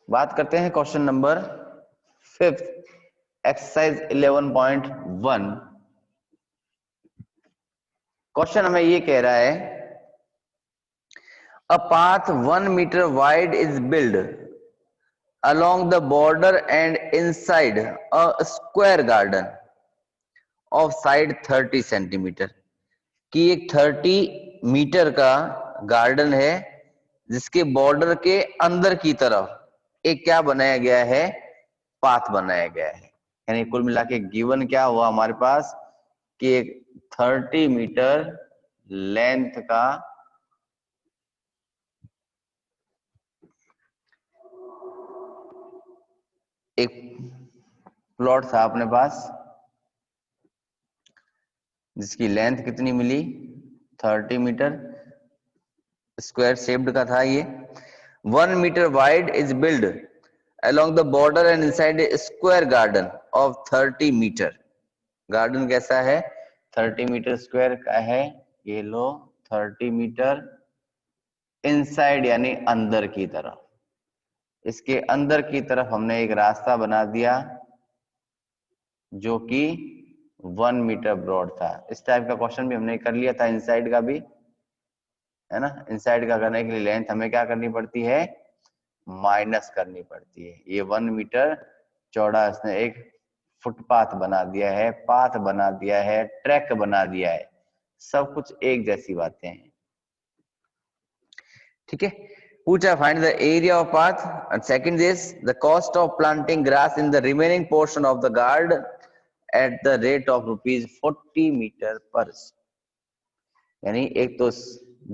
बात करते हैं क्वेश्चन नंबर 5 एक्सरसाइज 11.1। क्वेश्चन हमें ये कह रहा है a path 1 metre wide is build along the border and inside a square garden of side 30 centimetre कि एक 30 मीटर का गार्डन है जिसके बॉर्डर के अंदर की तरफ एक क्या बनाया गया है, पाथ बनाया गया है। यानी कुल मिला के गिवन क्या हुआ हमारे पास कि एक 30 मीटर लेंथ का एक प्लॉट था अपने पास जिसकी लेंथ कितनी मिली 30 मीटर, स्क्वायर शेप्ड का था ये। 1 metre wide is build along the border and inside a square garden of 30 metre. Garden कैसा है 30 मीटर स्क्वायर का है, ये लो 30 मीटर इनसाइड यानी अंदर की तरफ। इसके अंदर की तरफ हमने एक रास्ता बना दिया जो कि 1 मीटर ब्रॉड था। इस टाइप का क्वेश्चन भी हमने कर लिया था इनसाइड का भी, है ना। इनसाइड का करने के लिए लेंथ हमें क्या करनी पड़ती है, माइनस करनी पड़ती है। ये 1 मीटर चौड़ा इसने एक फुटपाथ बना दिया है, पाथ बना दिया है, ट्रैक बना दिया है, सब कुछ एक जैसी बातें हैं। ठीक है, पूछा find the area of path and second is the cost of planting grass in the remaining portion of the garden at the rate of ₹40 metre पर। यानी एक तो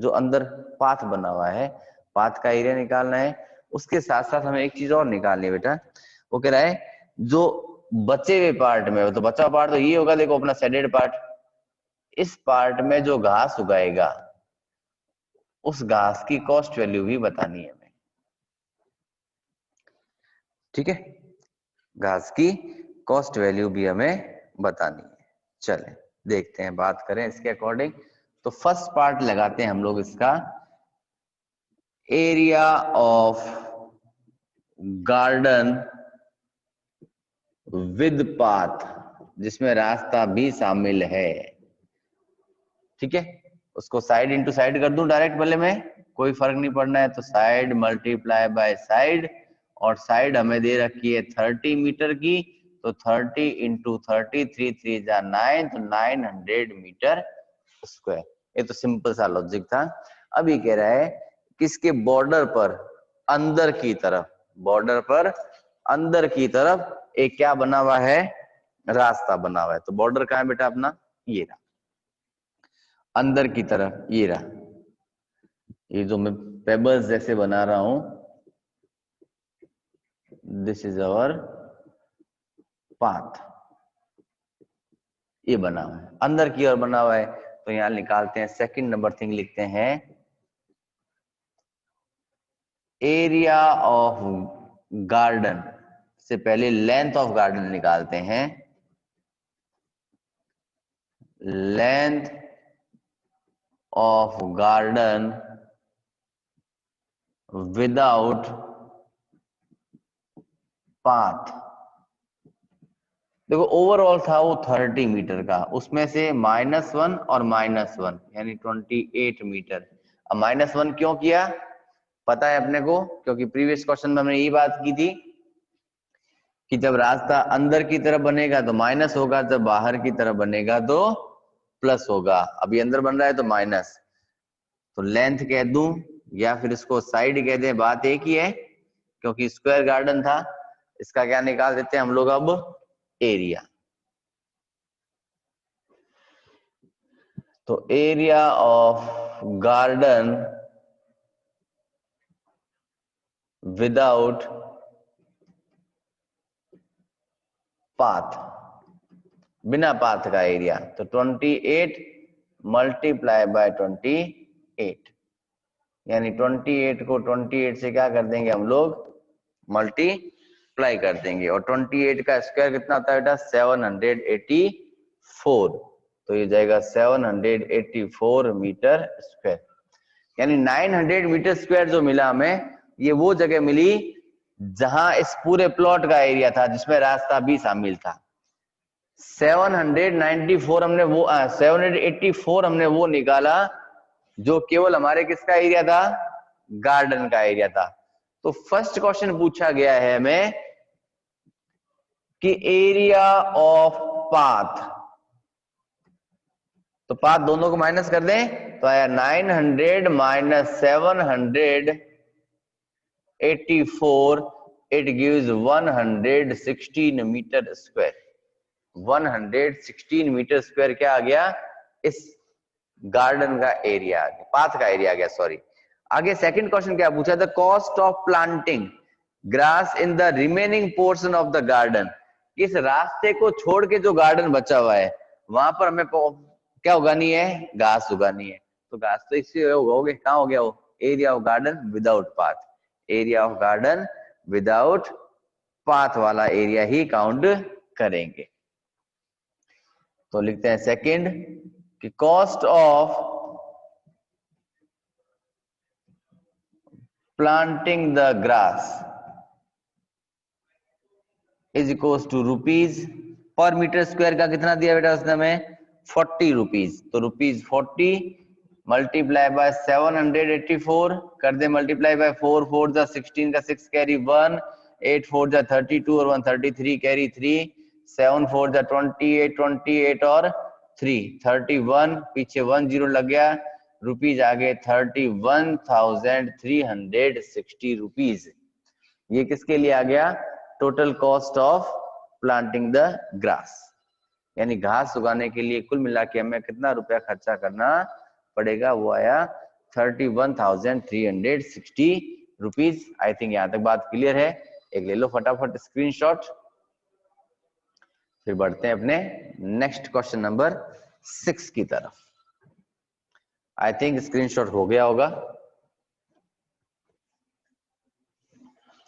जो अंदर पाथ बना हुआ है, पाथ का एरिया निकालना है, उसके साथ साथ हमें एक चीज और निकालनी है बेटा। वो कह रहा है जो बचे हुए पार्ट में, तो बचा पार्ट तो ये होगा, देखो अपना शेडेड पार्ट, इस पार्ट में जो घास उगाएगा उस घास की कॉस्ट वैल्यू भी बतानी है हमें। ठीक है, घास की कॉस्ट वैल्यू भी हमें बतानी है। चलें देखते हैं, बात करें इसके अकॉर्डिंग। तो फर्स्ट पार्ट लगाते हैं हम लोग इसका, area of garden with path, जिसमें रास्ता भी शामिल है। ठीक है, उसको साइड इंटू साइड कर दूं डायरेक्ट वाले में, कोई फर्क नहीं पड़ना है। तो साइड मल्टीप्लाई बाय साइड, और साइड हमें दे रखी है 30 मीटर की, तो 30 इंटू 30 3 3 जा 9, तो 900 मीटर स्क्वायर। ये तो सिंपल सा लॉजिक था। अब ये कह रहा है किसके बॉर्डर पर अंदर की तरफ, बॉर्डर पर अंदर की तरफ एक क्या बना हुआ है, रास्ता बना हुआ है। तो बॉर्डर कहाँ है बेटा अपना, ये रहा अंदर की तरफ, ये रहा। ये जो मैं पेबल्स जैसे बना रहा हूं, दिस इज अवर पाथ, ये बना हुआ है अंदर की ओर बना हुआ है। तो यहां निकालते हैं, सेकंड नंबर थिंग लिखते हैं, एरिया ऑफ गार्डन से पहले लेंथ ऑफ गार्डन निकालते हैं। Length of garden without path. देखो ओवरऑल था वो 30 मीटर का, उसमें से -1 और -1 यानी 28 मीटर। अब -1 क्यों किया पता है अपने को, क्योंकि प्रीवियस क्वेश्चन में हमने यही बात की थी कि जब रास्ता अंदर की तरफ बनेगा तो माइनस होगा, जब बाहर की तरफ बनेगा तो प्लस होगा। अभी अंदर बन रहा है तो माइनस, तो लेंथ कह दूं या फिर इसको साइड कह दें, बात एक ही है, क्योंकि स्क्वायर गार्डन था। इसका क्या निकाल देते हैं हम लोग अब, एरिया। तो area of garden without path, बिना पाथ का एरिया, तो 28 मल्टीप्लाई बाय 28, यानी 28 को 28 से क्या कर देंगे हम लोग, मल्टीप्लाई कर देंगे। और 28 का स्क्वायर कितना होता है बेटा, 784, तो ये जाएगा 784 मीटर स्क्वायर। यानी 900 मीटर स्क्वायर जो मिला हमें, ये वो जगह मिली जहां इस पूरे प्लॉट का एरिया था जिसमें रास्ता भी शामिल था। 794 हमने वो 784 हमने वो निकाला जो केवल हमारे किसका एरिया था, गार्डन का एरिया था। तो फर्स्ट क्वेश्चन पूछा गया है हमें कि एरिया ऑफ पाथ, तो पाथ दोनों को माइनस कर दें तो आया 900 minus 784, it gives 116 metre square. 116 metre square क्या आ गया, इस गार्डन का एरिया आ गया, पाथ का एरिया आ गया, सॉरी। आगे सेकंड क्वेश्चन क्या पूछा, the cost of planting grass in the remaining portion of the garden. इस रास्ते को छोड़ के जो गार्डन बचा हुआ है वहां पर हमें क्या उगानी है, घास उगानी है। तो घास तो इससे उगाओगे, कहाँ हो गया वो, area of garden without path, area of garden without path वाला एरिया ही काउंट करेंगे। तो लिखते हैं सेकंड कि cost of planting the grass is equal to rupees per metre square का कितना दिया बेटा उसने हमें, 40 रुपीज। तो रुपीज 40 मल्टीप्लाई बाय 784 कर दे, मल्टीप्लाई बाय 4 4 जा 16 का 6 कैरी 1, 8 4 जा 32 और 133 कैरी 3, 7 4 जा 28 28 और 3 31, पीछे 1 0 लग गया, रुपीज आगे 31,360 रुपीज। ये किसके लिए आ गया, total cost of planting the grass, यानी घास उगाने के लिए कुल मिला के हमें कितना रुपया खर्चा करना पड़ेगा, वो आया 31,360 रुपीज। आई थिंक यहां तक बात क्लियर है। एक ले लो फटाफट स्क्रीनशॉट, फिर बढ़ते हैं अपने नेक्स्ट क्वेश्चन नंबर 6 की तरफ। आई थिंक स्क्रीनशॉट हो गया होगा।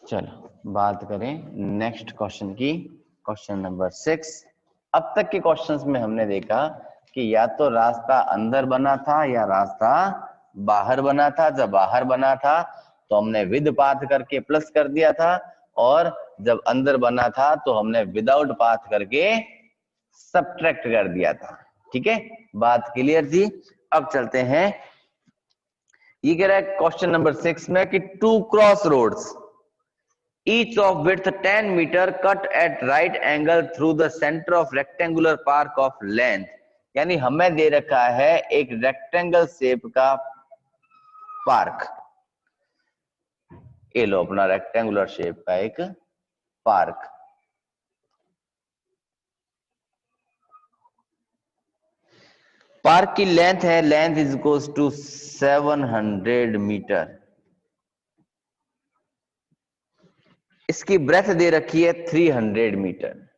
चलो बात करें नेक्स्ट क्वेश्चन की, क्वेश्चन नंबर 6। अब तक के क्वेश्चंस में हमने देखा कि या तो रास्ता अंदर बना था या रास्ता बाहर बना था। जब बाहर बना था तो हमने विद पाथ करके प्लस कर दिया था, और जब अंदर बना था तो हमने विदाउट पाथ करके सब्ट्रैक्ट कर दिया था। ठीक है, बात क्लियर थी। अब चलते हैं, ये कह रहा है क्वेश्चन नंबर 6 में कि 2 cross roads each of width 10 meter cut at right angle through the center of rectangular park of length। यानी हमें दे रखा है एक रेक्टेंगल शेप का पार्क, ये लो अपना रेक्टेंगुलर शेप का एक पार्क। पार्क की लेंथ है, length is equals to 700 metre. इसकी ब्रेथ दे रखी है 300 मीटर।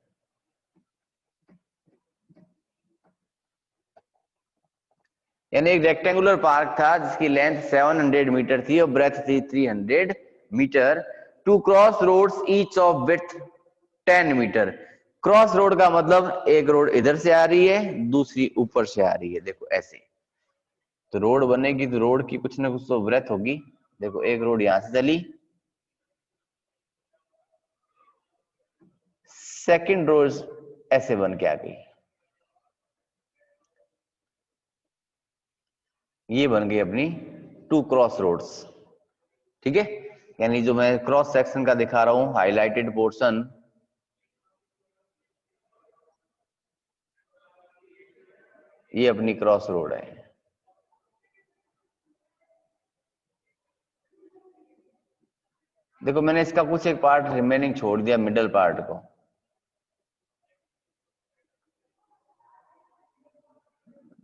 यानी एक रेक्टेंगुलर पार्क था जिसकी लेंथ 700 मीटर थी और ब्रेथ थी 300 metre. 2 cross roads each of width 10 metre. Cross road का मतलब एक रोड इधर से आ रही है, दूसरी ऊपर से आ रही है, देखो ऐसे। तो रोड बनेगी तो रोड की कुछ ना कुछ तो ब्रेथ होगी। देखो एक रोड यहां से चली, सेकंड रोड ऐसे बन के आ गई, ये बन गई अपनी 2 क्रॉस रोड्स। ठीक है, यानी जो मैं क्रॉस सेक्शन का दिखा रहा हूं हाईलाइटेड पोर्शन, ये अपनी क्रॉस रोड है। देखो मैंने इसका कुछ एक पार्ट रिमेनिंग छोड़ दिया, मिडल पार्ट को।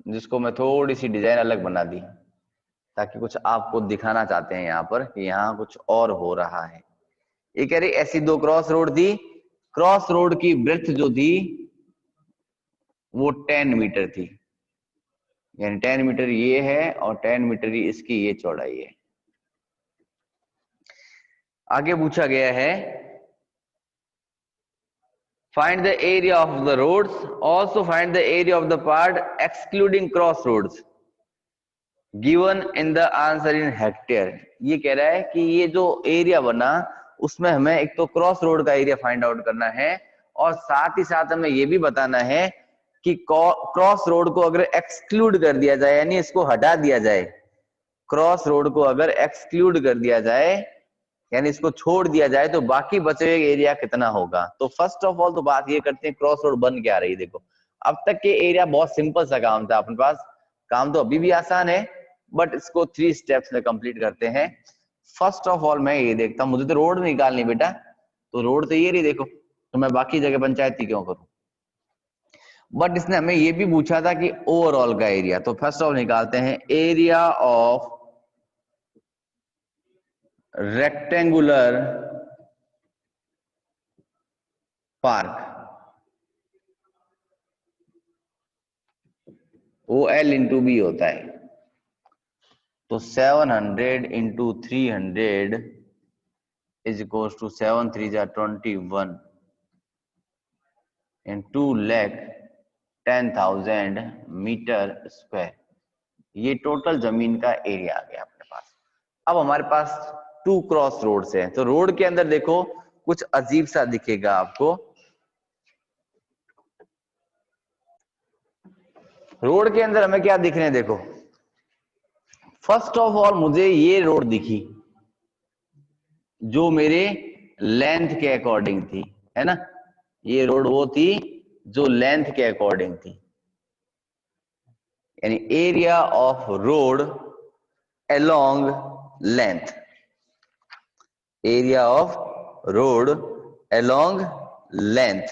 जिसको मैं थोड़ी सी डिजाइन अलग बना दी ताकि कुछ आपको दिखाना चाहते हैं यहाँ पर कि यहाँ कुछ और हो रहा है। ये कह रही ऐसी 2 क्रॉस रोड थी, क्रॉस रोड की ब्रेथ जो थी वो 10 मीटर थी, यानी 10 मीटर ये है और 10 मीटर ही इसकी ये चौड़ाई है। आगे पूछा गया है find the area of the roads, also find the area of the part excluding cross roads given in the answer in hectare। ये कह रहा है कि ये जो एरिया बना उसमें हमें एक तो क्रॉस रोड का एरिया फाइंड आउट करना है और साथ ही साथ हमें ये भी बताना है कि क्रॉस रोड को अगर एक्सक्लूड कर दिया जाए, यानी इसको हटा दिया जाए, क्रॉस रोड को अगर एक्सक्लूड कर दिया जाए यानी इसको छोड़ दिया जाए तो बाकी बचे हुए एरिया कितना होगा। तो फर्स्ट ऑफ ऑल तो बात ये करते हैं क्रॉस रोड बन क्या रही। देखो अब तक के एरिया बहुत सिंपल सा काम था अपने पास, काम तो अभी भी आसान है बट इसको 3 स्टेप्स में कंप्लीट करते हैं। फर्स्ट ऑफ ऑल मैं ये देखता हूँ, मुझे तो रोड निकालनी बेटा, तो रोड तो ये रही देखो, तो मैं बाकी जगह पंचायती क्यों करूं। बट इसने हमें ये भी पूछा था कि ओवरऑल का एरिया, तो फर्स्ट ऑफ निकालते हैं area of rectangular park, oh L into B होता है। तो 700 इंटू 300 इज इक्वल टू 7 3 जा 21 इन 2,10,000 मीटर स्क्वायर। ये टोटल जमीन का एरिया आ गया अपने पास। अब हमारे पास 2 क्रॉस रोड्स हैं, तो रोड के अंदर देखो कुछ अजीब सा दिखेगा आपको। रोड के अंदर हमें क्या दिख रहे हैं देखो, फर्स्ट ऑफ ऑल मुझे ये रोड दिखी जो मेरे लेंथ के अकॉर्डिंग थी, है ना, ये रोड वो थी जो लेंथ के अकॉर्डिंग थी, यानी area of road along length, area of road along length.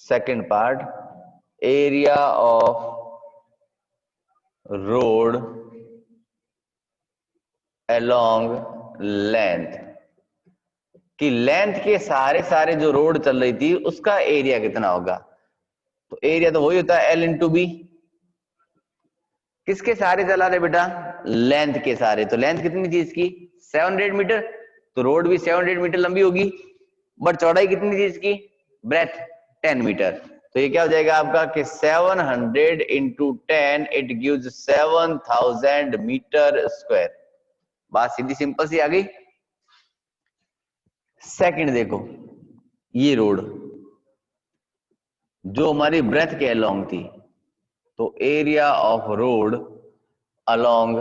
Second part area of road along length, कि लेंथ के सारे जो रोड चल रही थी उसका एरिया कितना होगा। तो एरिया तो वही होता है एल इंटू बी। किसके सारे चला रहे बेटा, लेंथ के सारे। तो लेंथ कितनी थी इसकी 700 मीटर, तो रोड भी 700 मीटर लंबी होगी, बट चौड़ाई कितनी थी इसकी, ब्रेथ 10 मीटर। तो ये क्या हो जाएगा आपका कि 700 into 10 it gives 7000 metre square. बात सीधी सिंपल सी आ गई। सेकंड देखो, ये रोड जो हमारी ब्रेथ के अलोंग थी, तो area of road along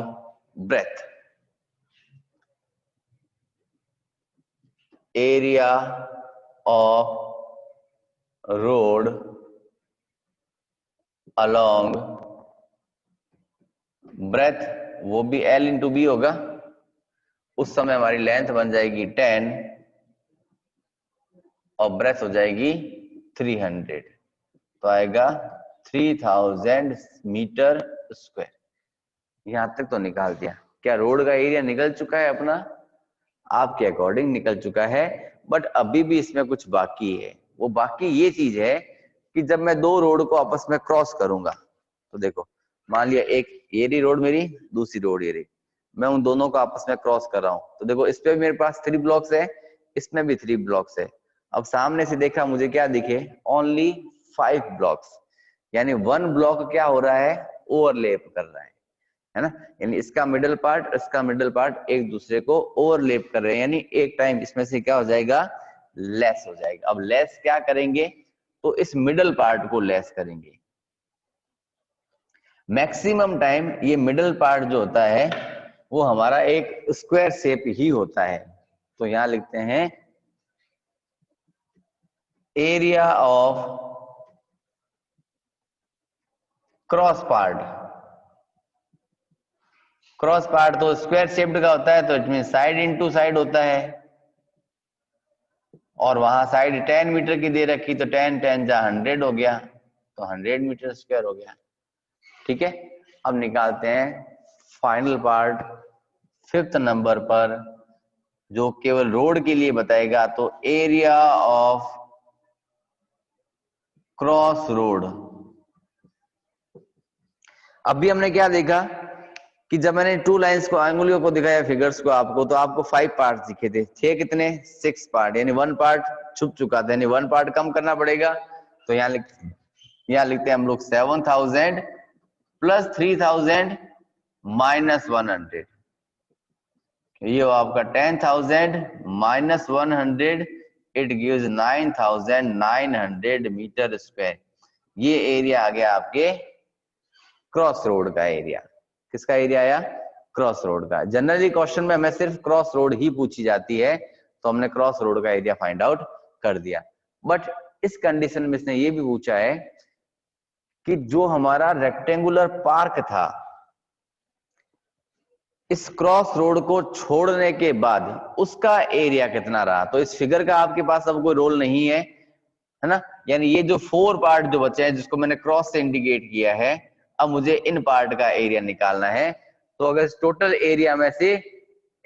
breadth, area of road along breadth, वो भी एल इंटू बी होगा। उस समय हमारी लेंथ बन जाएगी 10 और ब्रेथ हो जाएगी 300, तो आएगा 3000 मीटर स्क्वायर। यहां तक तो निकाल दिया। क्या रोड का एरिया निकल चुका है अपना, आपके अकॉर्डिंग निकल चुका है, बट अभी भी इसमें कुछ बाकी है। वो बाकी ये चीज है कि जब मैं 2 रोड को आपस में क्रॉस करूंगा, तो देखो मान लिया एक ये रही रोड मेरी, दूसरी रोड ये रही, मैं उन दोनों को आपस में क्रॉस कर रहा हूं, तो देखो इस पे भी मेरे पास 3 ब्लॉक्स है, इसमें भी 3 ब्लॉक्स है। अब सामने से देखा मुझे क्या दिखे, ओनली 5 ब्लॉक्स, यानी 1 ब्लॉक क्या हो रहा है, ओवरलैप कर रहा है ना, यानी इसका मिडल पार्ट इसका मिडल पार्ट एक दूसरे को ओवरलैप कर रहे हैं, यानी एक टाइम इसमें से क्या हो जाएगा, लेस हो जाएगा। अब लेस क्या करेंगे, तो इस मिडल पार्ट को लेस करेंगे। मैक्सिमम टाइम ये मिडल पार्ट जो होता है वो हमारा एक स्क्वायर शेप ही होता है। तो यहां लिखते हैं area of cross part. Cross part तो स्क्वायर शेप्ड का होता है, तो it mean side into side होता है, और वहां साइड 10 मीटर की दे रखी, तो 10 10 जा 100 हो गया, तो 100 मीटर स्क्वायर हो गया। ठीक है, अब निकालते हैं फाइनल पार्ट 5th नंबर पर, जो केवल रोड के लिए बताएगा। तो एरिया ऑफ क्रॉस रोड। अभी हमने क्या देखा कि जब मैंने 2 लाइंस को, अंगुलियों को दिखाया, फिगर्स को आपको, तो आपको 5 पार्ट दिखे थे, 6 कितने 6 पार्ट, यानी 1 पार्ट छुप चुका था, यानी 1 पार्ट कम करना पड़ेगा। तो यहाँ लिखते हैं हम लोग 7000 प्लस 3000 माइनस 100, ये हो आपका 10,000 minus 100, it gives 9,900 metre square. ये एरिया आ गया आपके क्रॉस रोड का एरिया। किसका एरिया आया? क्रॉस रोड का। जनरली क्वेश्चन में हमें सिर्फ क्रॉस रोड ही पूछी जाती है, तो हमने क्रॉस रोड का एरिया फाइंड आउट कर दिया। बट इस कंडीशन में इसने ये भी पूछा है कि जो हमारा रेक्टेंगुलर पार्क था, इस क्रॉस रोड को छोड़ने के बाद उसका एरिया कितना रहा। तो इस फिगर का आपके पास अब कोई रोल नहीं है, है ना। यानी ये जो 4 पार्ट जो बचे हैं, जिसको मैंने क्रॉस से इंडिकेट किया है, अब मुझे इन पार्ट का एरिया निकालना है। तो अगर इस टोटल एरिया में से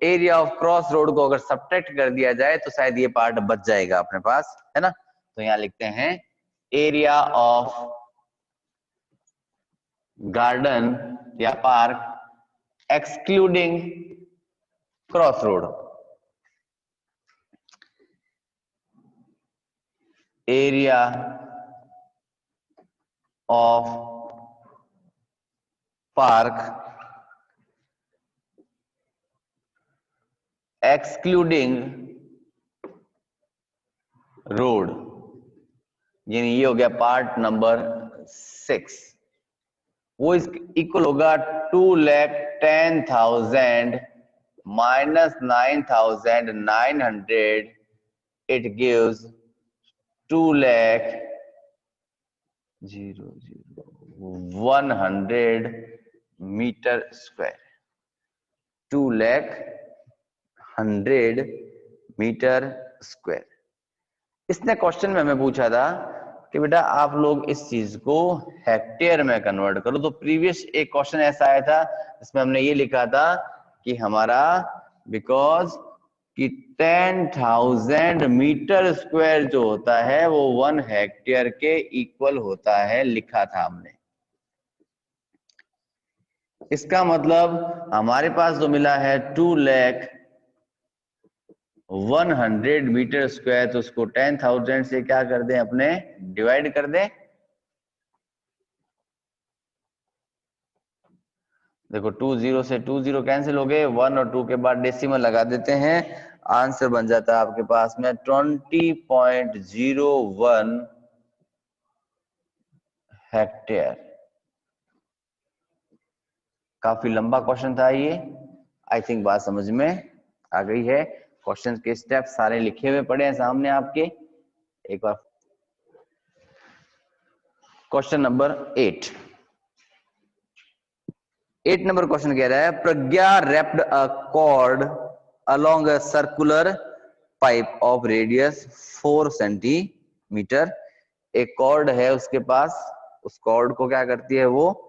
एरिया ऑफ क्रॉस रोड को अगर सब्ट्रैक्ट कर दिया जाए तो शायद ये पार्ट बच जाएगा अपने पास, है ना। तो यहां लिखते हैं एरिया ऑफ गार्डन या park excluding cross road, area of park excluding road, यानी ये हो गया पार्ट नंबर 6। वो इक्वल होगा 2,10,000 minus 9,900, it gives 2,00,100 metre square. 2,00,100 metre square. इसने क्वेश्चन में हमें पूछा था कि बेटा आप लोग इस चीज को हेक्टेयर में कन्वर्ट करो। तो प्रीवियस एक क्वेश्चन ऐसा आया था इसमें हमने ये लिखा था कि हमारा बिकॉज कि 10,000 मीटर स्क्वायर जो होता है वो 1 हेक्टेयर के इक्वल होता है, लिखा था हमने। इसका मतलब हमारे पास जो मिला है 2,00,100 मीटर स्क्वायर, तो उसको 10,000 से क्या कर दें, अपने डिवाइड कर दें। देखो 20 से 20 कैंसिल हो गए, 1 और 2 के बाद डेसिमल लगा देते हैं, आंसर बन जाता है आपके पास में 20.01 हेक्टेयर। काफी लंबा क्वेश्चन था ये। आई थिंक बात समझ में आ गई है। क्वेश्चन के स्टेप सारे लिखे हुए पड़े हैं सामने आपके। एक बार क्वेश्चन नंबर 8 नंबर क्वेश्चन कह रहा है Pragya wrapped a cord along a circular pipe of radius 4 centimetre. एक कॉर्ड है उसके पास, उस कॉर्ड को क्या करती है, वो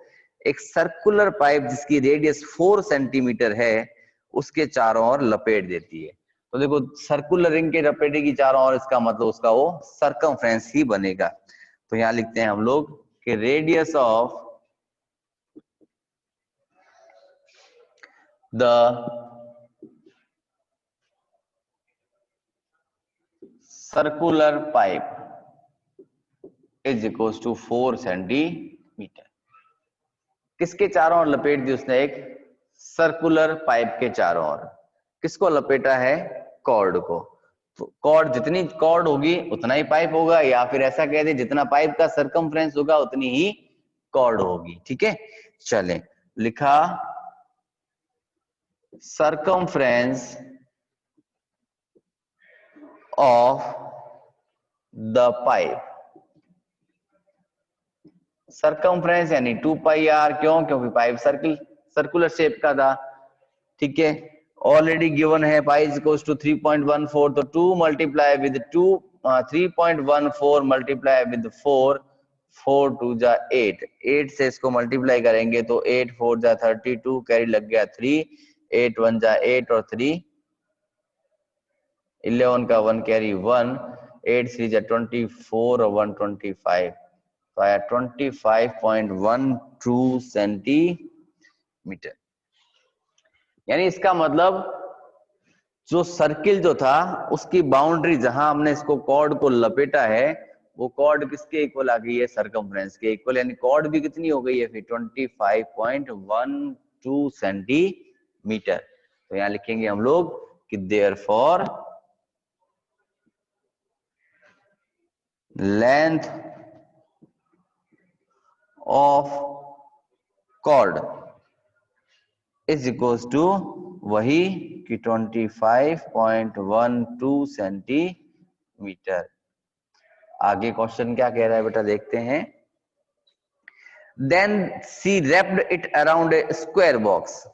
एक सर्कुलर पाइप जिसकी रेडियस 4 सेंटीमीटर है उसके चारों ओर लपेट देती है। तो देखो सर्कुलर रिंग के लपेटेगी चारों ओर, इसका मतलब उसका वो सर्कमफ्रेंस ही बनेगा। तो यहां लिखते हैं हम लोग कि radius of the circular pipe is equals to 4 centimetre. किसके चारों ओर लपेट दी उसने, एक सर्कुलर पाइप के चारों ओर। किसको लपेटा है, कॉर्ड को। तो कॉर्ड, जितनी कॉर्ड होगी उतना ही पाइप होगा, या फिर ऐसा कह दे जितना पाइप का सर्कमफ्रेंस होगा उतनी ही कॉर्ड होगी। ठीक है, चलें, लिखा circumference of the pipe। Circumference यानी 2πr, क्यों, क्योंकि पाइप सर्कुलर शेप का था। ठीक है, ऑलरेडी गिवन है पाई इज इक्वल्स टू 3.14, तो 2 मल्टीप्लाई विद 2, 3.14 मल्टीप्लाई विद 4, 4 2 जा 8, 8 से इसको मल्टीप्लाई करेंगे तो 8 4 जा 32, कैरी लग गया 3, 8 1 जा 8 और 3 11 का 1 कैरी 1, 8 3 जा 24 और 1 25, तो आया 25.12 सेंटीमीटर। यानी इसका मतलब जो सर्किल जो था उसकी बाउंड्री जहां हमने इसको कॉर्ड को लपेटा है वो कॉर्ड किसके इक्वल आ गई है, सर्कमफ्रेंस के इक्वल। यानी कॉर्ड भी कितनी हो गई है फिर 25.12 सेंटीमीटर। तो यहां लिखेंगे हम लोग कि therefore length of cord is equals to वही कि 25.12 सेंटीमीटर। आगे क्वेश्चन क्या कह रहा है बेटा, देखते हैं। Then she wrapped it around a square box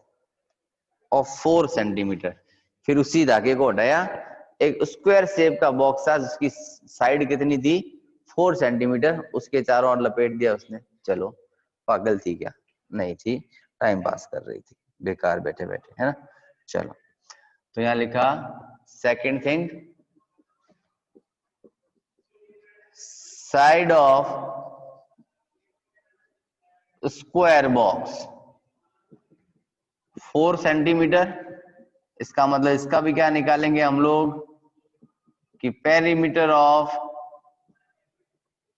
of 4 centimetre. फिर उसी धागे को हटाया, एक स्क्वायर शेप का बॉक्स था जिसकी साइड कितनी थी 4 सेंटीमीटर, उसके चारों ओर लपेट दिया उसने। चलो पागल थी क्या? नहीं थी, टाइम पास कर रही थी बेकार बैठे बैठे, है ना। चलो तो यहां लिखा second thing, side of square box 4 centimetre. इसका मतलब इसका भी क्या निकालेंगे हम लोग कि perimeter of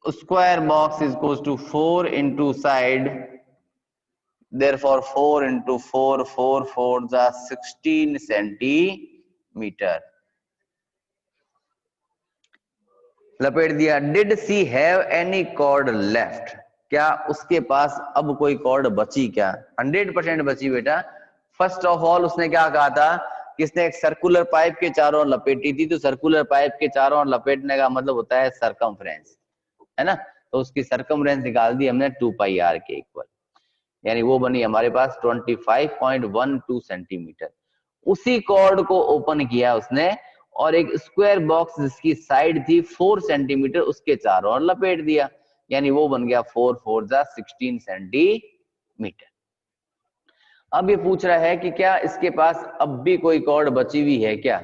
square box is equal to 4 into side, therefore 4 into 4 4 4 the 16 centimetre. लपेट दिया। Did she have any cord left, क्या उसके पास अब कोई कॉर्ड बची क्या? 100% बची बेटा। फर्स्ट ऑफ ऑल उसने क्या कहा था कि इसने एक सर्कुलर पाइप के चारों ओर लपेटी थी, तो सर्कुलर पाइप के चारों ओर लपेटने का मतलब होता है सरकमफ्रेंस, है ना। तो उसकी सरकमफ्रेंस निकाल दी हमने 2 पाई आर के इक्वल, यानी वो बनी हमारे पास 25.12 सेंटीमीटर। उसी कॉर्ड को ओपन किया उसने और एक स्क्वायर बॉक्स जिसकी साइड थी 4 सेंटीमीटर उसके चारों ओर लपेट दिया, यानी वो बन गया 4 4 जा 16 सेंटीमीटर। अब ये पूछ रहा है कि क्या इसके पास अब भी कोई कॉर्ड बची हुई है क्या?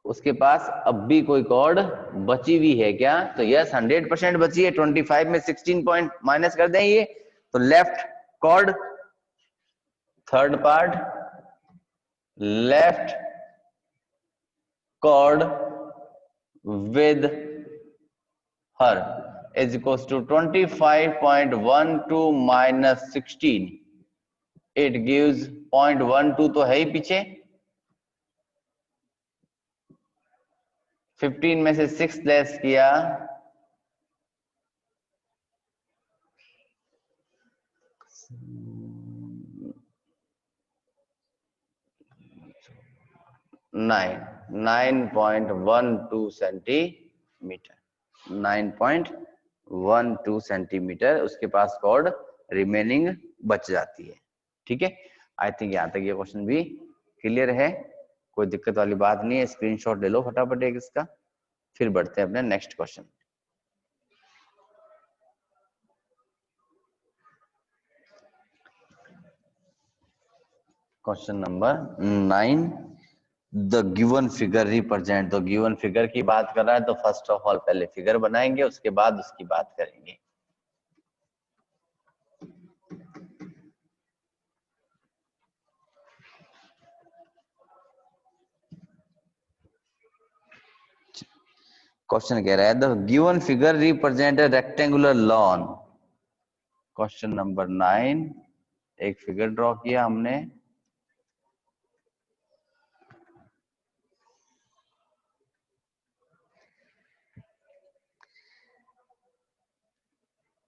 उसके पास अब भी कोई कॉर्ड बची हुई है क्या? तो यस 100% बची है। 25 में 16 पॉइंट माइनस कर दें ये, तो left cord, third part left cord with her is equals to 25.12 minus 16, it gives 0.12 तो है ही पीछे, 15 में से 6 लेस किया, 9.12 सेंटीमीटर, 9.12 सेंटीमीटर उसके पास कॉर्ड रिमेनिंग बच जाती है। ठीक है, आई थिंक यहां तक ये क्वेश्चन भी क्लियर है, कोई दिक्कत वाली बात नहीं है। स्क्रीनशॉट ले लो फटाफट एक इसका, फिर बढ़ते हैं अपने next question. Question number 9, the given figure represent. तो गिवन फिगर की बात कर रहा है तो फर्स्ट ऑफ ऑल पहले फिगर बनाएंगे, उसके बाद उसकी बात करेंगे। क्वेश्चन कह रहा है the given figure represent a rectangular lawn. Question number 9, एक फिगर ड्रॉ किया हमने,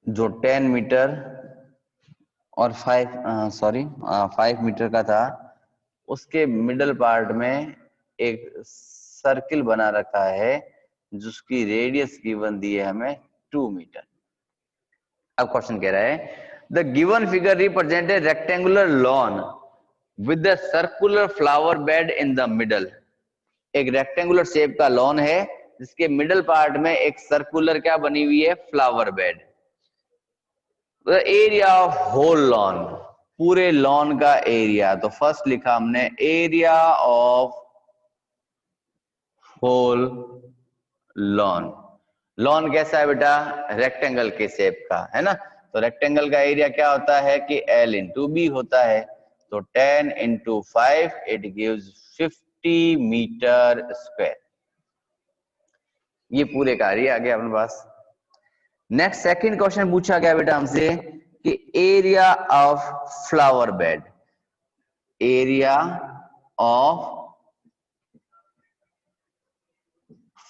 जो 10 मीटर और 5 मीटर का था। उसके मिडल पार्ट में एक सर्किल बना रखा है जिसकी रेडियस गिवन दी है हमें 2 मीटर। अब क्वेश्चन कह रहा है the given figure represent a rectangular lawn with the circular flower bed in the middle. एक रेक्टेंगुलर शेप का लॉन है जिसके मिडल पार्ट में एक सर्कुलर क्या बनी हुई है, flower bed. The area of whole lawn, पूरे लॉन का एरिया। तो फर्स्ट लिखा हमने area of whole lawn. Lawn कैसा है बेटा, रेक्टेंगल के शेप का, है ना। तो रेक्टेंगल का एरिया क्या होता है कि L इंटू बी होता है। तो 10 into 5 it gives 50 metre square. ये पूरे का एरिया आ गया अपने पास। नेक्स्ट सेकंड क्वेश्चन पूछा गया बेटा हमसे कि area of flower bed. Area of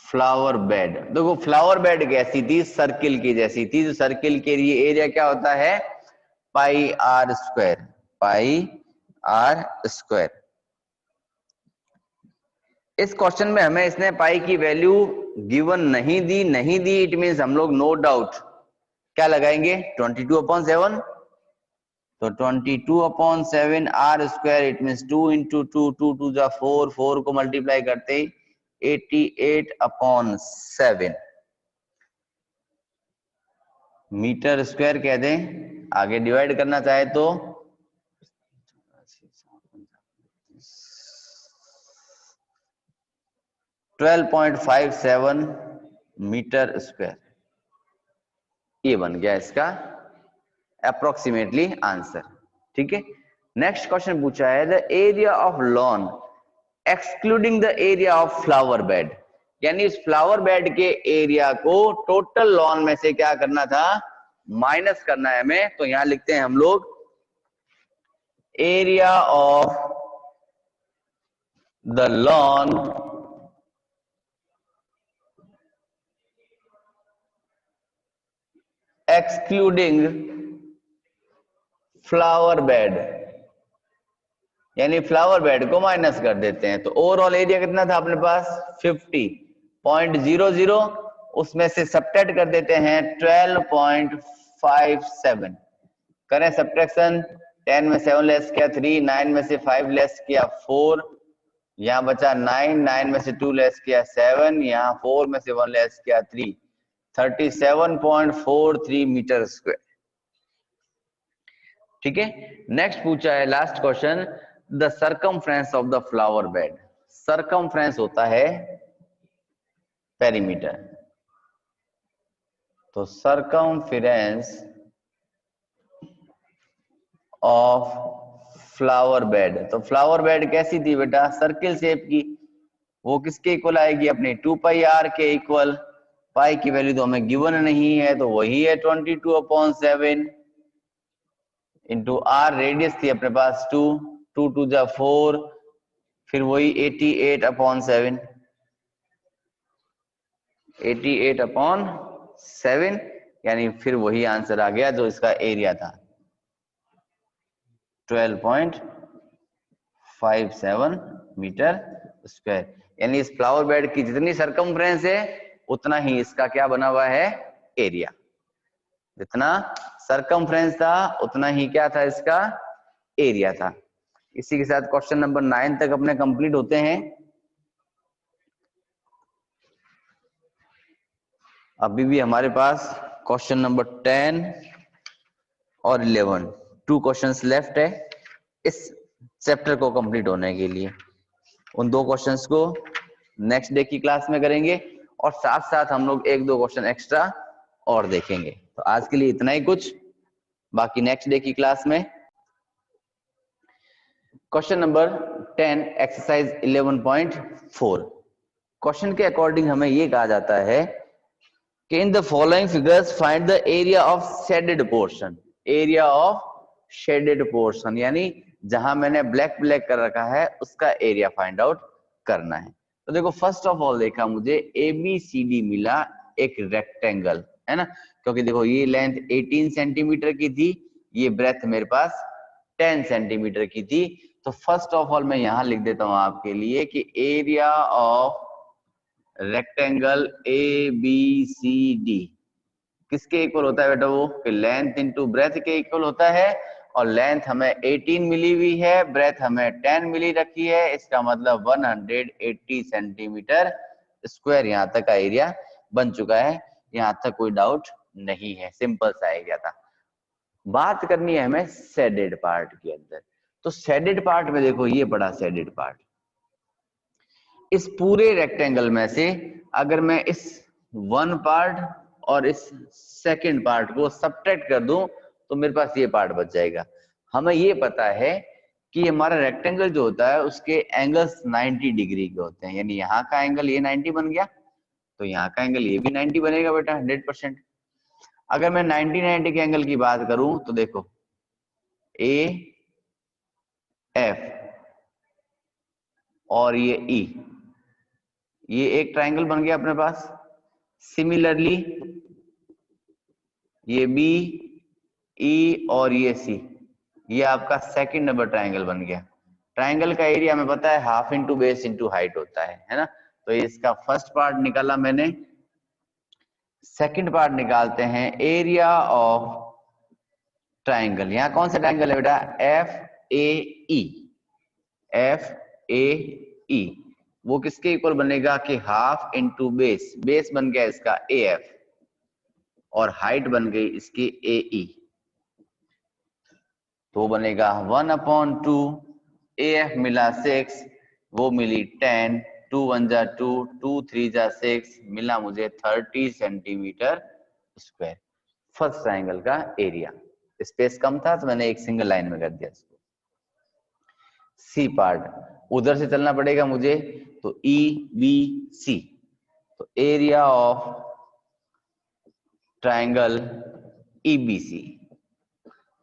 flower bed. देखो फ्लावर बेड कैसी थी, सर्किल की जैसी थी, तो सर्किल के लिए एरिया क्या होता है, pi r square, pi r square. इस क्वेश्चन में हमें इसने पाई की वैल्यू गिवन नहीं दी, इट मींस हम लोग नो डाउट क्या लगाएंगे, 22/7। तो 22/7 आर स्क्वायर, इट मींस 2 × 2, 2 2 जा 4, 4 को मल्टीप्लाई करते ही 88/7 मीटर स्क्वायर कह दें। आगे डिवाइड करना चाहे तो 12.57 मीटर स्क्वायर, ये बन गया इसका अप्रोक्सीमेटली आंसर। ठीक है, नेक्स्ट क्वेश्चन पूछा है the area of lawn excluding the area of flower bed, यानी इस फ्लावर बेड के एरिया को टोटल लॉन में से क्या करना था, माइनस करना है हमें। तो यहां लिखते हैं हम लोग area of the lawn excluding flower bed, यानी फ्लावर बेड को माइनस कर देते हैं। तो ओवरऑल एरिया कितना था अपने पास 50.00, उसमें से सब्ट्रैक्ट कर देते हैं 12.57। करें सब्ट्रैक्शन, 10 में 7 लेस किया 3, 9 में से 5 लेस किया 4, यहाँ बचा 9, 9 में से 2 लेस किया 7, यहाँ 4 में से 1 लेस किया 3, 37.43 मीटर स्क्वायर। ठीक है, नेक्स्ट पूछा है last question the circumference of the flower bed. Circumference होता है पेरीमीटर, तो सर्कमफ्रेंस ऑफ फ्लावर बेड, तो फ्लावर बेड कैसी थी बेटा, सर्किल शेप की। वो किसके इक्वल आएगी, अपने 2πr के इक्वल। पाई की वैल्यू तो हमें गिवन नहीं है, तो वही है 22/7 इंटू आर, रेडियस थी अपने पास 2, 2 2 जा 4, फिर वही 88/7, 88/7, यानी फिर वही आंसर आ गया जो इसका एरिया था 12.57 मीटर स्क्वायर। यानी इस फ्लावर बेड की जितनी सरकमफ्रेंस है उतना ही इसका क्या बना हुआ है, एरिया। जितना सरकमफ्रेंस था उतना ही क्या था, इसका एरिया था। इसी के साथ क्वेश्चन नंबर 9 तक अपने कंप्लीट होते हैं। अभी भी हमारे पास क्वेश्चन नंबर 10 और 11 2 क्वेश्चंस लेफ्ट है इस चैप्टर को कंप्लीट होने के लिए। उन 2 क्वेश्चंस को नेक्स्ट डे की क्लास में करेंगे और साथ साथ हम लोग 1-2 क्वेश्चन एक्स्ट्रा और देखेंगे। तो आज के लिए इतना ही कुछ, बाकी नेक्स्ट डे की क्लास में। क्वेश्चन नंबर 10 एक्सरसाइज 11.4, क्वेश्चन के अकॉर्डिंग हमें ये कहा जाता है कि in the following figures find the area of shaded portion. Area of shaded portion यानी जहां मैंने ब्लैक ब्लैक कर रखा है उसका एरिया फाइंड आउट करना है। तो देखो फर्स्ट ऑफ ऑल देखा मुझे ABCD मिला एक रेक्टेंगल, है ना, क्योंकि देखो ये लेंथ 18 सेंटीमीटर की थी, ये ब्रेथ मेरे पास 10 सेंटीमीटर की थी। तो फर्स्ट ऑफ ऑल मैं यहां लिख देता हूं आपके लिए कि एरिया ऑफ रेक्टेंगल ABCD किसके इक्वल होता है बेटा, वो कि लेंथ इंटू ब्रेथ के इक्वल होता है। और लेंथ हमें 18 मिली हुई है, ब्रेथ हमें 10 मिली रखी है, इसका मतलब 180 सेंटीमीटर स्क्वायर यहाँ तक का एरिया बन चुका है। यहाँ तक कोई डाउट नहीं है, सिंपल सा एरिया था। बात करनी है हमें शेडेड पार्ट के अंदर। तो शेडेड पार्ट में देखो ये पड़ा शेडेड पार्ट, इस पूरे रेक्टेंगल में से अगर मैं इस 1 पार्ट और इस सेकंड पार्ट को सब्ट्रैक्ट कर दूं तो मेरे पास ये पार्ट बच जाएगा। हमें ये पता है कि हमारा रेक्टेंगल जो होता है उसके एंगल्स 90 डिग्री के होते हैं, यानी यहाँ का एंगल ये 90 बन गया तो यहाँ का एंगल ये भी 90 बनेगा बेटा 100%। अगर मैं 90 के एंगल की बात करूं तो देखो AF और ये ई, ये एक ट्राइंगल बन गया अपने पास। सिमिलरली ये बी, ई और ये सी, ये आपका सेकंड नंबर ट्राइंगल बन गया। ट्राइंगल का एरिया हमें पता है half into base into height होता है ना। तो इसका फर्स्ट पार्ट निकाला मैंने। सेकंड पार्ट निकालते हैं, एरिया ऑफ ट्राइंगल। यहाँ कौन सा ट्राइंगल है बेटा? F A E, F A E. वो किसके इक्वल बनेगा कि हाफ इंटू बेस, बेस बन गया इसका ए एफ और हाइट बन गई इसकी ए ई, तो बनेगा 1/2। ए एफ मिला 6, वो मिली 10, 2 1 जा 2, 2 3 जा 6, मिला मुझे 30 सेंटीमीटर स्क्वायर। फर्स्ट ट्राइंगल का एरिया। स्पेस कम था तो मैंने एक सिंगल लाइन में कर दिया इसको। सी पार्ट, उधर से चलना पड़ेगा मुझे, तो ई बी सी। तो एरिया ऑफ ट्राइंगल ईबीसी,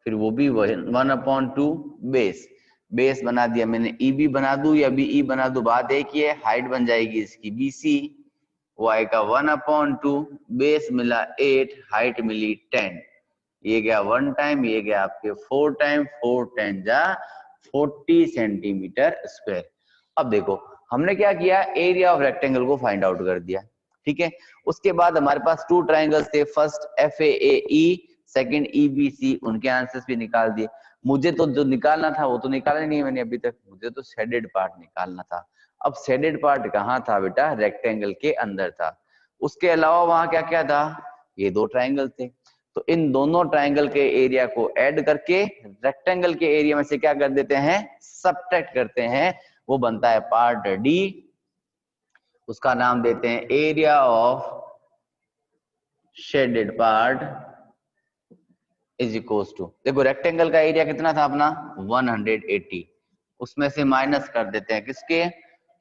फिर वो भी 1/2 बेस, बेस बना दिया मैंने। ईबी बना दूं या बीई बना दूं, बात एक ही है, हाइट बन जाएगी इसकी बीसी, वो आएगा 1/2, बेस मिला 8, हाइट मिली 10, ये गया 1 टाइम, ये गया आपके 4 टाइम, 4 10 जा 40 सेंटीमीटर स्क्वायर। अब देखो हमने क्या किया, एरिया ऑफ रेक्टेंगल को फाइंड आउट कर दिया, ठीक है। उसके बाद हमारे पास 2 ट्राइंगल्स थे, first F A E, second EBC, उनके आंसर्स भी निकाल दिए। मुझे तो जो निकालना था वो तो निकाला नहीं मैंने अभी तक, मुझे तो शेडेड पार्ट निकालना था। अब शेडेड पार्ट कहाँ था बेटा? रेक्टेंगल के अंदर था। उसके अलावा वहां क्या क्या था? ये 2 ट्राइंगल थे। तो इन दोनों ट्राइंगल के एरिया को ऐड करके रेक्टेंगल के एरिया में से क्या कर देते हैं? सबट्रैक्ट करते हैं, वो बनता है पार्ट डी। उसका नाम देते हैं area of shaded part is equal to, देखो रेक्टेंगल का एरिया कितना था अपना? 180, उसमें से माइनस कर देते हैं किसके?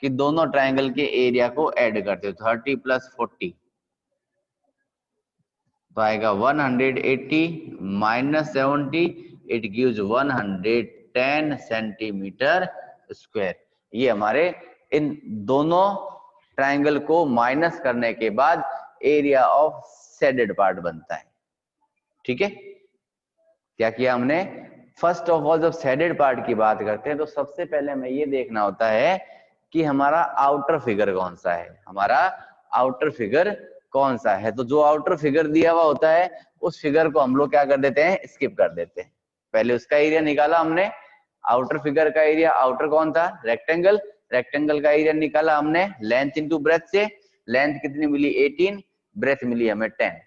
कि दोनों ट्राइंगल के एरिया को ऐड करते हो, 30 + 40, तो आएगा 180 - 70, इट गिव्स 110 सेंटीमीटर स्क्वायर। ये हमारे इन दोनों ट्राइंगल को माइनस करने के बाद एरिया ऑफ शेडेड पार्ट बनता है, ठीक है। क्या किया हमने? फर्स्ट ऑफ ऑल जब शेडेड पार्ट की बात करते हैं तो सबसे पहले हमें ये देखना होता है कि हमारा आउटर फिगर कौन सा है, हमारा आउटर फिगर कौन सा है। तो जो आउटर फिगर दिया हुआ होता है उस फिगर को हम लोग क्या कर देते हैं? स्किप कर देते हैं। पहले उसका एरिया निकाला हमने, आउटर फिगर का एरिया, आउटर कौन था? रेक्टेंगल, रेक्टेंगल का एरिया निकाला हमने लेंथ इंटू ब्रेथ से, लेंथ कितनी मिली? 18, ब्रेथ मिली हमें 10।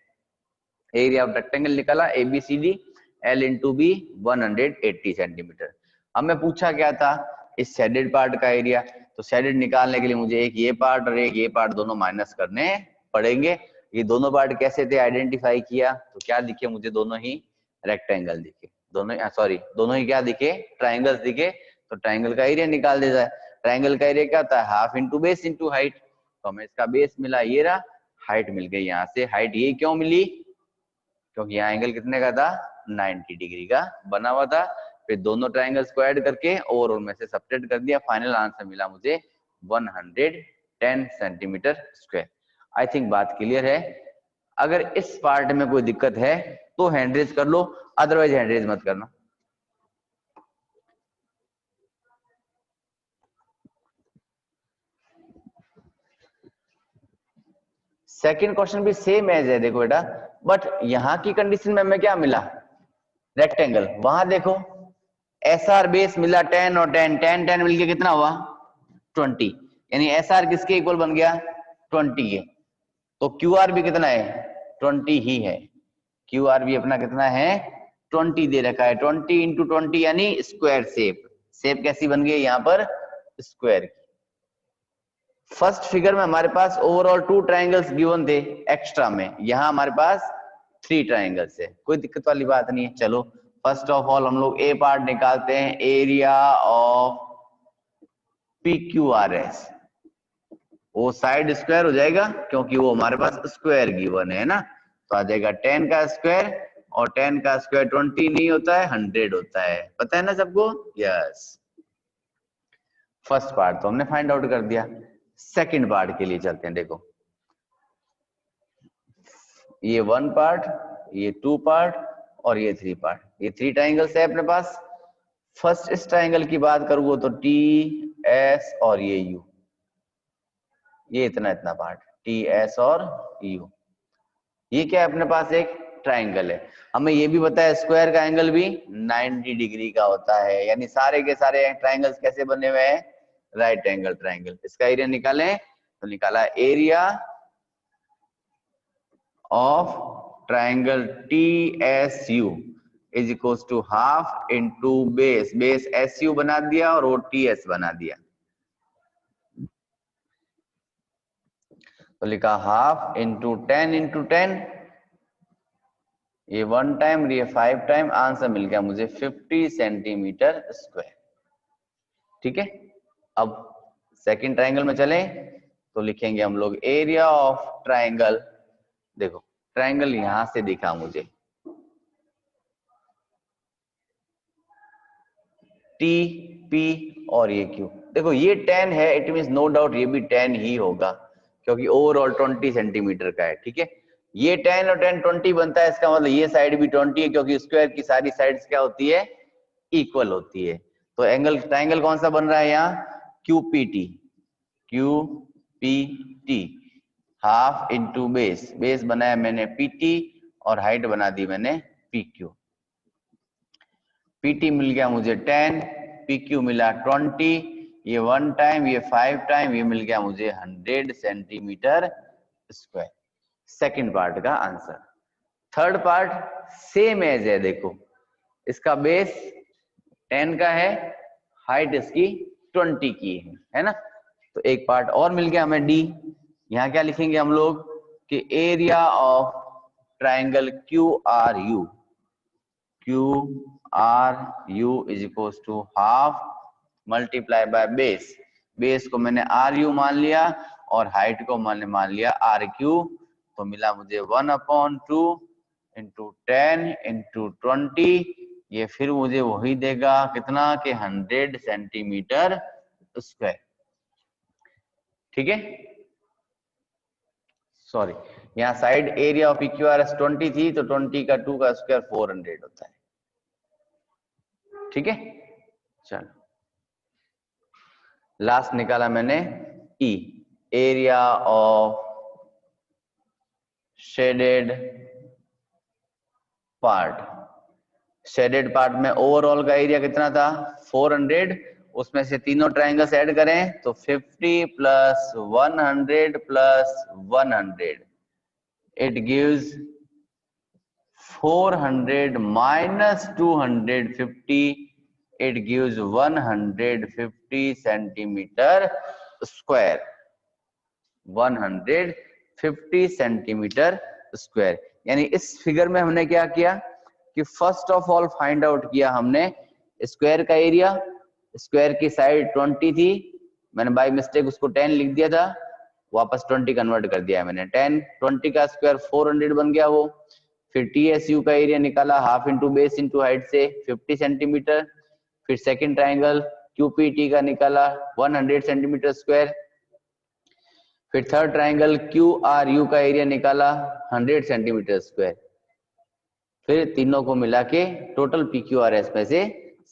एरिया ऑफ रेक्टेंगल निकाला ABCD, L into B 180 centimetre. हमें पूछा क्या था? इस शेडेड पार्ट का एरिया। तो शेडेड निकालने के लिए मुझे एक ये पार्ट और एक ये पार्ट दोनों माइनस करने पड़ेंगे। ये दोनों पार्ट कैसे थे आइडेंटिफाई किया? तो क्या दिखे मुझे? दोनों ही रेक्टेंगल दिखे, दोनों सॉरी दोनों ही क्या दिखे? ट्राइंगल्स दिखे। तो ट्राइंगल का एरिया निकाल दिया जाए। ट्राइंगल का एरिया क्या होता है? Half into base into height. तो हमें इसका बेस मिला, ये रहा, हाइट मिल गई यहाँ से। हाइट ये क्यों मिली? क्योंकि यहाँ एंगल कितने का था? 90 डिग्री का बना हुआ था। फिर दोनों ट्राइंगल्स को ऐड करके और उनमें से सबट्रैक्ट कर दिया, फाइनल आंसर मिला मुझे 110 सेंटीमीटर स्क्वायर। आई थिंक बात क्लियर है। अगर इस पार्ट में कोई दिक्कत है तो हैंड रेज कर लो, अदरवाइज हैंड रेज मत करना। सेकंड क्वेश्चन भी सेम एज है, देखो बेटा, बट यहाँ की कंडीशन में हमें क्या मिला? रेक्टेंगल। वहां देखो SR बेस मिला 10 और 10 10 10 मिलके कितना हुआ? 20, यानी SR किसके इक्वल बन गया? 20 है। तो QR भी कितना है? 20 ही है। QR भी अपना कितना है? 20 दे रखा है। 20 इंटू 20 यानी स्क्वायर शेप। शेप कैसी बन गई यहाँ पर? स्क्वायर की। फर्स्ट फिगर में हमारे पास ओवरऑल 2 ट्राइंगल्स गिवन थे एक्स्ट्रा में, यहाँ हमारे पास 3 ट्राइंगल्स है, कोई दिक्कत वाली बात नहीं है। चलो फर्स्ट ऑफ ऑल हम लोग ए पार्ट निकालते हैं, एरिया ऑफ PQRS। वो साइड स्क्वायर हो जाएगा क्योंकि वो हमारे पास स्क्वायर गिवन है ना। तो आ जाएगा 10 का स्क्वायर, और 10 का स्क्वायर 20 नहीं होता है, 100 होता है, पता है ना सबको? यस। फर्स्ट पार्ट तो हमने फाइंड आउट कर दिया। सेकंड पार्ट के लिए चलते हैं। देखो ये 1 पार्ट, ये 2 पार्ट और ये 3 पार्ट, ये 3 ट्राइंगल्स है अपने पास। फर्स्ट इस ट्राइंगल की बात करूँ तो टी एस और ये यू, ये इतना इतना पार्ट टी एस और यू, ये क्या है अपने पास एक ट्राइंगल है। हमें ये भी पता है स्क्वायर का एंगल भी 90 डिग्री का होता है, यानी सारे के सारे ट्राइंगल्स कैसे बने हुए हैं, राइट एंगल ट्राइंगल। इसका एरिया निकालें तो निकाला area of triangle T S U is equal to half into base, base S U बना दिया और वो टी एस बना दिया, तो लिखा हाफ इंटू 10 इंटू 10, ये 1 टाइम ये 5 टाइम, आंसर मिल गया मुझे 50 सेंटीमीटर स्क्वायर। ठीक है, अब सेकंड ट्राइंगल में चलें तो लिखेंगे हम लोग एरिया ऑफ ट्राइंगल। देखो ट्राइंगल यहां से दिखा मुझे, टी पी और ये क्यू, देखो ये 10 है, इट मींस नो डाउट ये भी 10 ही होगा क्योंकि ओवरऑल 20 सेंटीमीटर का है। ठीक है, ये 10 और 10 20 बनता है, इसका मतलब ये साइड भी 20 है क्योंकि स्क्वायर की सारी साइड्स क्या होती है, इक्वल होती है। तो एंगल ट्राइंगल कौन सा बन रहा है यहाँ, क्यूपीटी, क्यूपीटी, हाफ इंटू बेस, बेस बनाया मैंने पीटी और हाइट बना दी मैंने पीक्यू। पीटी मिल गया मुझे 10, पीक्यू मिला 20, ये 1 टाइम ये 5 टाइम, ये मिल गया मुझे 100 सेंटीमीटर स्क्वायर। सेकंड पार्ट का answer. Third part same as है, देखो इसका बेस 10 का है, हाइट इसकी 20 की है ना, तो एक पार्ट और मिल गया हमें डी। यहाँ क्या लिखेंगे हम लोग कि area of triangle Q R U, Q R U is equal to half multiply by base, base को मैंने आर यू मान लिया और हाइट को मैंने मान लिया आर क्यू, तो मिला मुझे 1/2 इंटू 10 इंटू 20, ये फिर मुझे वही देगा कितना कि 100 सेंटीमीटर स्क्वायर। ठीक है, सॉरी यहाँ साइड एरिया ऑफ PQRS 20 थी तो 20 का 2 का स्क्वायर 400 होता है। ठीक है, चलो लास्ट निकाला मैंने E, area of shaded part. Shaded part में ओवरऑल का एरिया कितना था 400, उसमें से तीनों ट्राइंगल्स ऐड करें तो 50 plus 100 plus 100, it gives 400 minus 250, it gives 150 centimetre square, 150 centimetre square. यानी इस फिगर में हमने क्या किया कि first of all find out किया हमने स्क्वायर का एरिया, स्क्वायर की साइड 20 थी, मैंने बाय मिस्टेक उसको 10 लिख दिया था, वापस 20 कन्वर्ट कर दिया है मैंने, 10 20 का स्क्वायर 400 बन गया वो। फिर TSU का एरिया निकाला half into base into height से 50 सेंटीमीटर। फिर सेकंड ट्राइंगल QPT का निकाला 100 सेंटीमीटर स्क्वायर। फिर थर्ड ट्राइंगल QRU का एरिया निकाला 100 सेंटीमीटर स्क्वायर। फिर तीनों को मिला के टोटल PQRS में से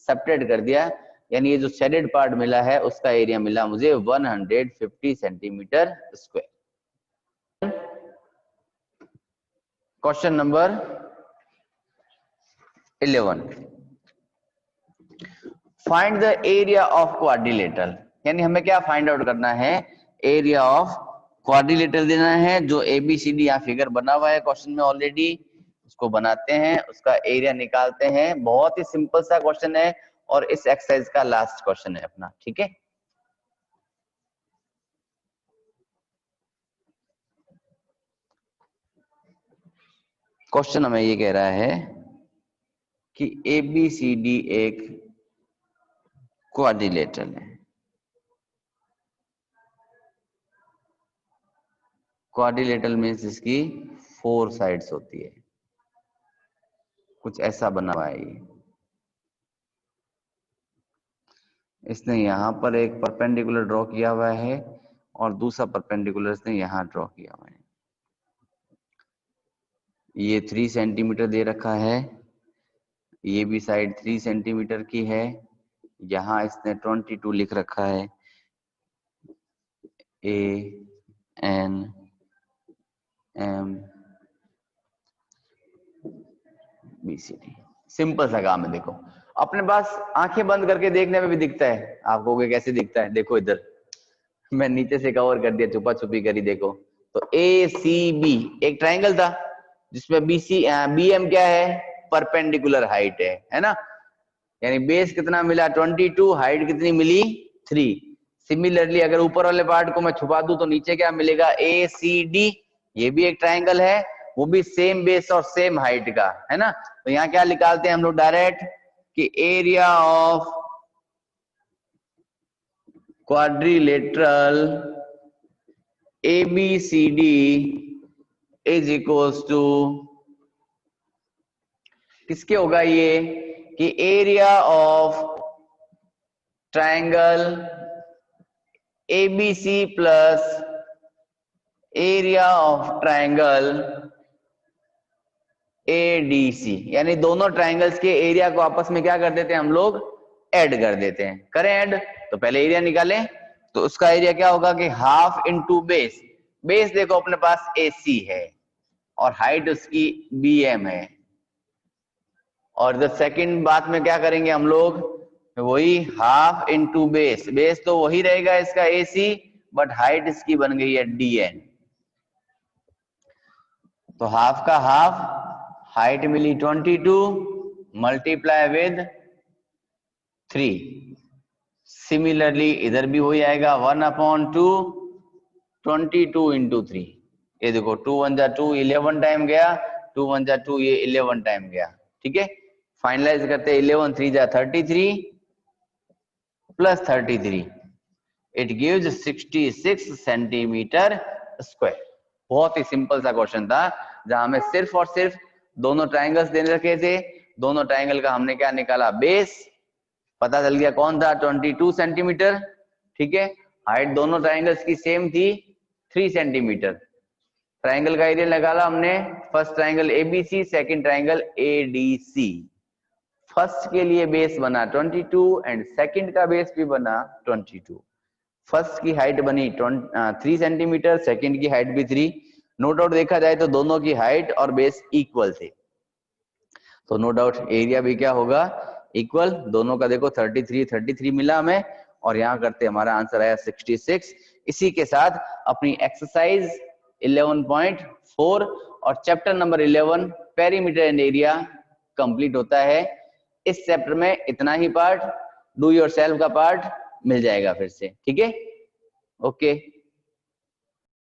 सब्ट्रैक्ट कर दिया, यानी ये जो शेडेड पार्ट मिला है उसका एरिया मिला मुझे 150 centimetre square. Question number 11, find the area of quadrilateral, यानी हमें क्या फाइंड आउट करना है, एरिया ऑफ क्वाड्रिलेटरल देना है। जो ABCD यहाँ फिगर बना हुआ है क्वेश्चन में ऑलरेडी, उसको बनाते हैं, उसका एरिया निकालते हैं। बहुत ही सिंपल सा क्वेश्चन है और इस एक्सरसाइज का लास्ट क्वेश्चन है अपना। ठीक है, क्वेश्चन हमें ये कह रहा है कि ABCD एक क्वाड्रिलेटरल है। क्वाड्रिलेटरल मीन्स इसकी 4 साइड्स होती है, कुछ ऐसा बना हुआ है ये। इसने यहाँ पर एक परपेंडिकुलर ड्रॉ किया हुआ है और दूसरा परपेंडिकुलर इसने यहाँ ड्रॉ किया हुआ है। ये 3 सेंटीमीटर दे रखा है, ये भी साइड 3 सेंटीमीटर की है, यहाँ इसने 22 लिख रखा है। A N M B C D, simple सा काम है। देखो अपने पास आंखें बंद करके देखने में भी दिखता है, आप कहोगे कैसे दिखता है, देखो इधर मैं नीचे से कवर कर दिया, छुपा छुपी करी। देखो तो ए सी बी एक ट्राइंगल था जिसमें बी सी बी एम क्या है, परपेंडिकुलर हाइट है ना। यानी बेस कितना मिला 22, हाइट कितनी मिली 3। सिमिलरली अगर ऊपर वाले पार्ट को मैं छुपा दूं तो नीचे क्या मिलेगा, ए सी डी, ये भी एक ट्राइंगल है, वो भी सेम बेस और सेम हाइट का है ना। तो यहाँ क्या निकालते हैं हम लोग डायरेक्ट कि area of quadrilateral ABCD is equals to, किसके होगा ये, कि area of triangle ABC plus area of triangle ADC। यानी दोनों ट्राइंगल्स के एरिया को आपस में क्या कर देते हैं हम लोग, ऐड कर देते हैं। करें ऐड, तो पहले एरिया निकालें, तो उसका एरिया क्या होगा कि हाफ इनटू बेस। बेस देखो अपने पास AC है और हाइट उसकी BM है। और द सेकंड बात में क्या करेंगे हम लोग, वही हाफ इनटू बेस, बेस तो वही रहेगा इसका AC, बट हाइट इसकी बन गई है DN। तो हाफ का हाफ, हाइट मिली 22 मल्टीप्लाई विद 3। सिमिलरली इधर भी वही आएगा 1/2 22 इंटू 3। ये देखो 2 1 जा 2, 11 टाइम गया, 2 1 जा 2, ये 11 टाइम गया। ठीक है, फाइनलाइज करते 11 3 जा 33 plus 33, it gives 66 centimetre square. बहुत ही सिंपल सा क्वेश्चन था जहां हमें सिर्फ और सिर्फ दोनों ट्राइंगल्स दे रखे थे, दोनों ट्राइंगल का हमने क्या निकाला, बेस पता चल गया कौन था 22 सेंटीमीटर। ठीक है, हाइट दोनों ट्राइंगल्स की सेम थी 3 सेंटीमीटर। ट्राइंगल का एरिया निकाला हमने, first triangle ABC, second triangle ADC। First के लिए बेस बना 22 एंड सेकंड का बेस भी बना 22। फर्स्ट की हाइट बनी 3 सेंटीमीटर, सेकंड की हाइट भी 3। नो डाउट देखा जाए तो दोनों की हाइट और बेस इक्वल थे, तो नो डाउट एरिया भी क्या होगा, इक्वल। दोनों का देखो 33 मिला हमें, और यहाँ करते हमारा आंसर आया 66। इसी के साथ अपनी एक्सरसाइज 11.4 और chapter number 11 perimeter and area complete होता है। इस चैप्टर में इतना ही पार्ट, डू योरसेल्फ का पार्ट मिल जाएगा फिर से। ठीक है, ओके।